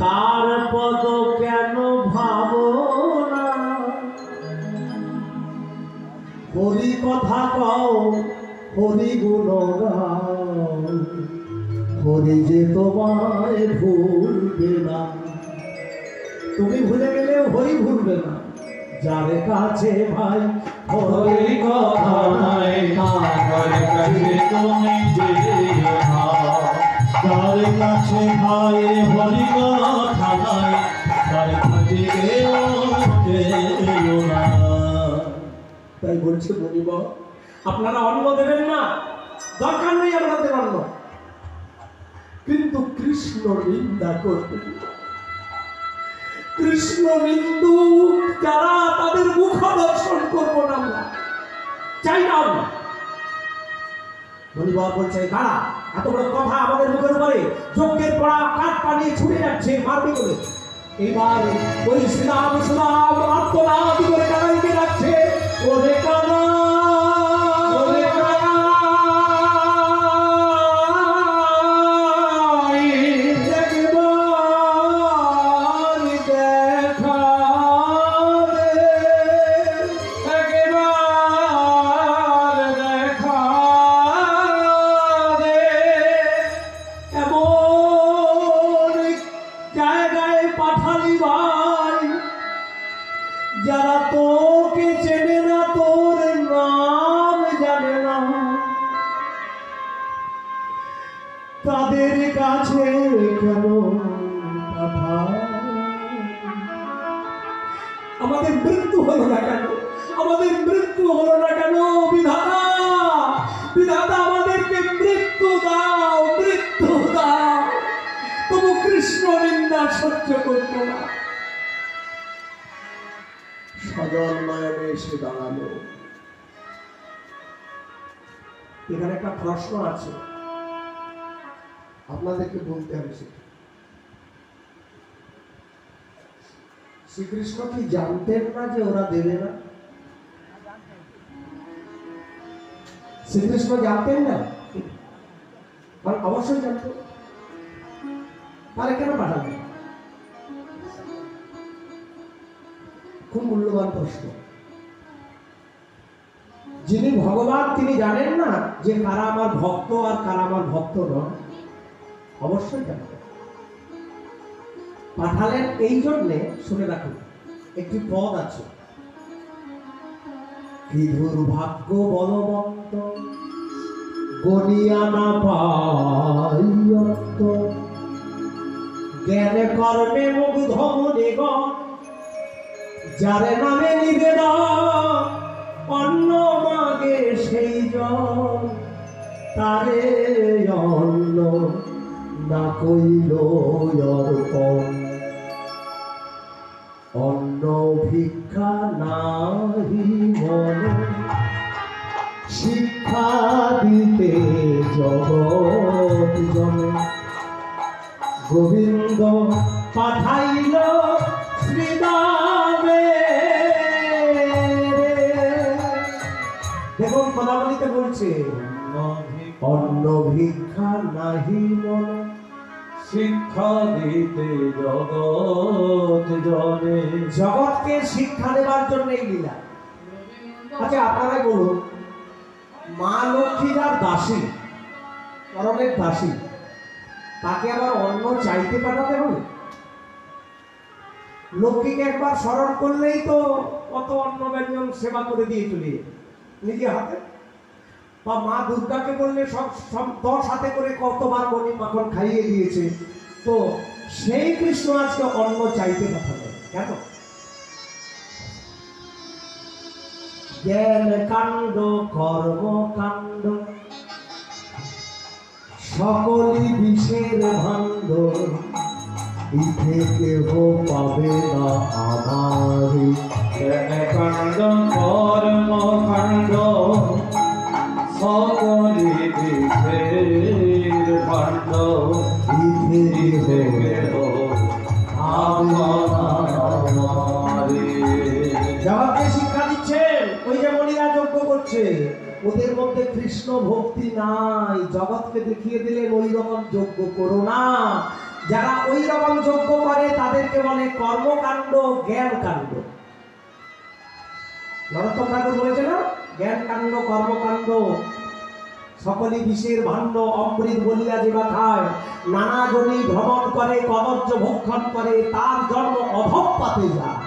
তার পদ কেন ভাবো না? হরি কথা কও, হরি গুণ গাও, হরি যে তোমায় ভুলবে না। তুমি ভুলে গেলে হরি ভুলবে না। যার কাছে ভাই হরি কথা নাই, তার কাছে তুমি যেও না। যার কাছে ভাই হরি কথা নাই, তার কাছে যেও না। তাই বলছে বলিব, আপনারা অন্ন দেবেন না, দরকার নেই আপনাদের অন্ন, কিন্তু কৃষ্ণ নিন্দা করবেন। কৃষ্ণ বিন্দু যারা, তাদের মুখ দর্শন করবো না আমরা, চাই না আমরা। বলিবার বলছে কারা এত বড় কথা আমাদের মুখের উপরে, যজ্ঞের পড়া কাঠ পানি ছুটে যাচ্ছে মারবে বলে। এইবার ওই শ্রীরাম সুরাম আত্মনাদ করে কানাইকে রাখছে, ওরে কানা যারা তোকে চেনে না, তোর নাম জানে না, তাদের কাছে কেন পাঠায়? আমাদের মৃত্যু হলো না কেন? আমাদের মৃত্যু হলো না কেন? বিধাতা, বিধাতা আমাদেরকে মৃত্যু দাও, মৃত্যু দাও। তবু কৃষ্ণ নিন্দা সহ্য করতো না। সজল নয়নে এসে দাঁড়ালো। এখানে একটা প্রশ্ন আছে, আপনাদেরকে বলতে হবে। শ্রীকৃষ্ণ কি জানতেন না যে ওরা দেবে না? শ্রীকৃষ্ণ জানতেন না? অবশ্যই জানতেন। তাহলে কেন পাঠালেন? খুব মূল্যবান প্রশ্ন। যিনি ভগবান তিনি জানেন না যে কারা আমার ভক্ত আর কারা আমার ভক্ত নয়? অবশ্যই জানতেন। পাঠালেন এই জন্যে, শুনে রাখুন, একটি পদ আছে, কি দুর্ভাগ্য বলবন্ত গনিয়া না পাইয়ন্ত, জ্ঞানে কর্মে মুগ্ধ মনিগণ, যারে নামে নিবেদন অন্ন মাগে সেই জন, তারে অন্ন না কইল অর্পণ। অন্ন ভিক্ষা নাহি মনে, শিক্ষা দিতে জগৎ জনে, গোবিন্দ পাঠাইল শ্রীরামে। দেখুন পদাবলিতে বলছে, অন্ন ভিক্ষা নাহি মনে, শিক্ষা দিতে জগৎ জনে। জগৎকে শিক্ষা দেবার জন্য এই লীলা। আচ্ছা আপনারাই বলুন, মা লক্ষ্মী যার দাসী, পরমের দাসী, তাকে আবার অন্ন চাইতে পাঠাতে হবে? লক্ষ্মীকে একবার স্মরণ করলেই তো কত অন্ন ব্যঞ্জন সেবা করে দিয়ে চলে নিজে হাতে। বা মা দুর্গাকে বললে সব 10 হাতে করে কতবার বনি মাখন খাইয়ে দিয়েছে। তো সেই কৃষ্ণ আজকে অন্ন চাইতে পাঠাবে কেন? জ্ঞান কাণ্ড কর্ম কাণ্ড সকলই বিষের ভাণ্ড, ইথে কেহ পাবে না আমারে। জ্ঞান কাণ্ড কর্ম কাণ্ড সকলই বিষের ভাণ্ড, ইথে কেহ আমারে। জগৎকে শিক্ষা দিচ্ছেন, ওই যে মনিরা যজ্ঞ করছে, ওদের মধ্যে কৃষ্ণ ভক্তি নাই। জগৎকে দেখিয়ে দিলেন ওই রকম যজ্ঞ করো না, যারা ওই রকম যজ্ঞ করে তাদেরকে বলে কর্মকাণ্ড জ্ঞান কাণ্ড। নরোত্তম ঠাকুর বলেছে না, জ্ঞান কাণ্ড কর্মকাণ্ড সকলে বিষের ভাণ্ড অমৃত বলিয়া যেবা খায়, নানা জনি ভ্রমণ করে কদর্য ভক্ষণ করে, তার জন্ম অধঃপাতে যায়।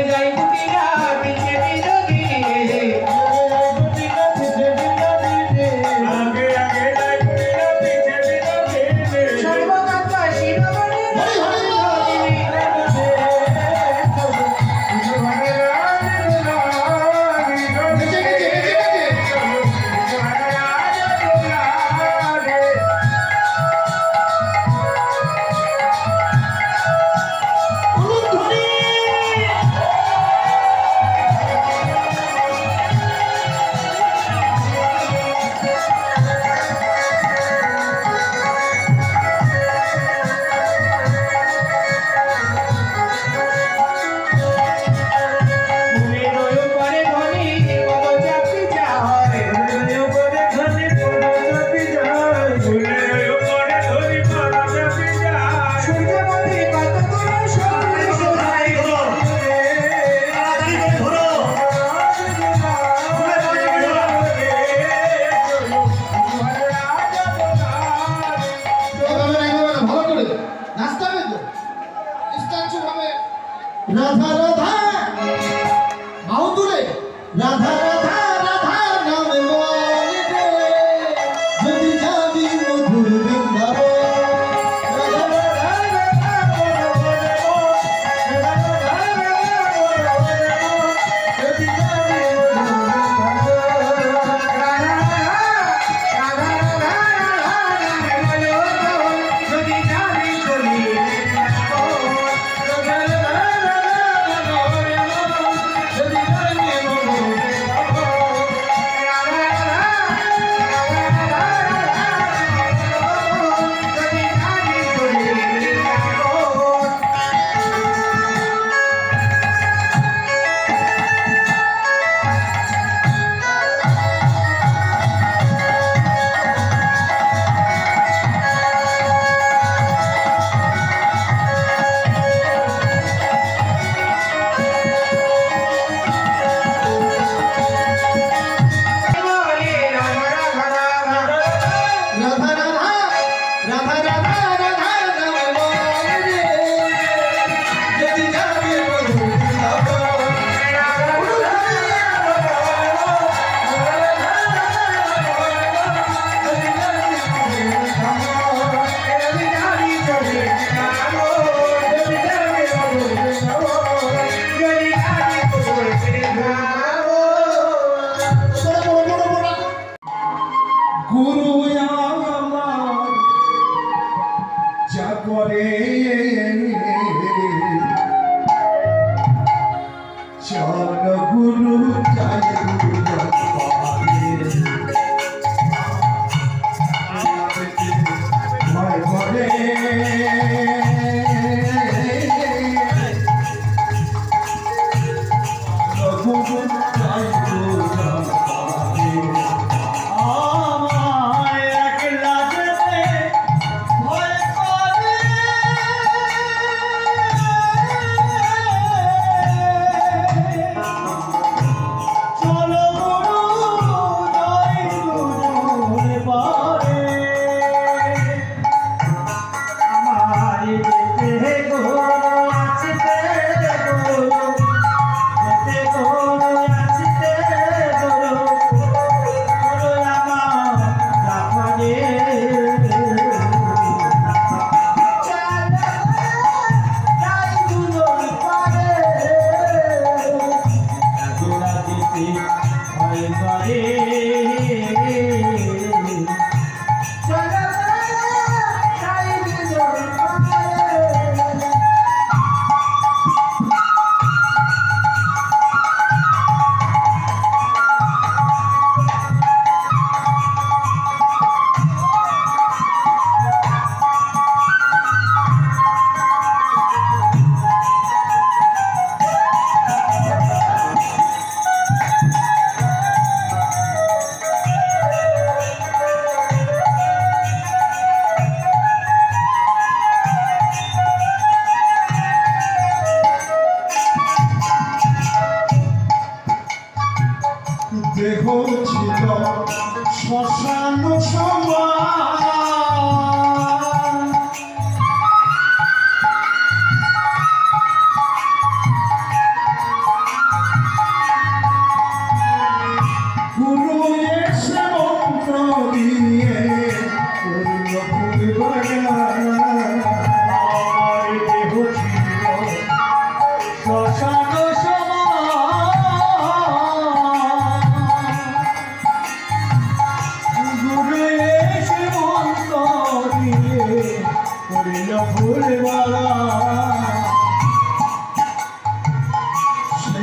যাই কুটিরা পিছে বিনোদিনী রে আগে আগে যাই কুটিরা পিছে বিনোদিনী রে সর্বকান্তা শিরোমণি রাধা রাধা আও দূরে রাধা রাধা রাধা নাম বলবে যদি যাবি মধুর বৃন্দাবন রাধা রাধা রাধা যদি যাবি গুরু আমার যা করে চল গুরু যাই গুরু ভয় করে গুরু যাই গুরু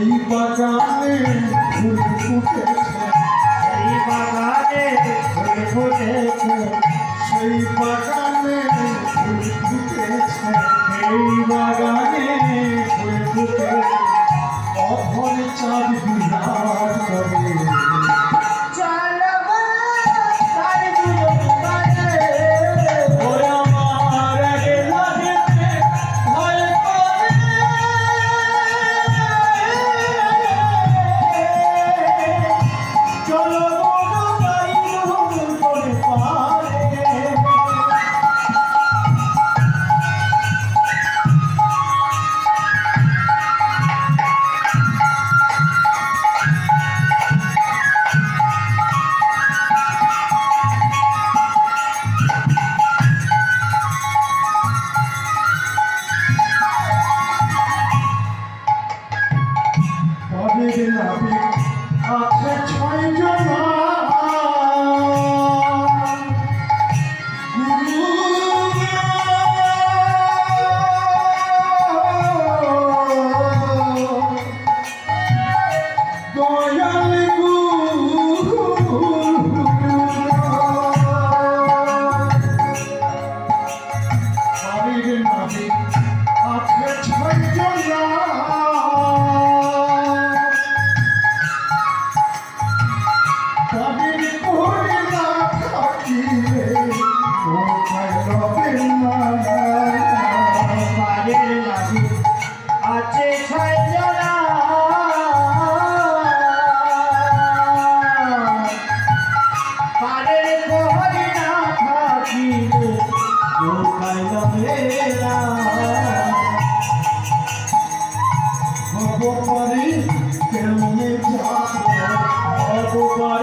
সেই বাগানে ফুল ফুটেছে এই বাগানে ফুল ফুটেছে সেই বাগানে ফুল ফুটেছে এই বাগানে ফুল ফুটেছে অধর চাঁদ বিরাট করে চলো গো তার দুজন বাজে ওরে আমার আগে লাগেছে ভয় করে চলো গো যাই ভুল করে পারে পরের নাবিক আছে ছয় জনা দয়াল পরের নাবিক আছে ছয় জনা তাদের করে না থাকিলে কোথায় রবে না পারের লাগি আছে ছয় জনা পারের প্রহরী না থাকিলে কোথায় লবে না ভবপারে কেমনে যাব ভগবান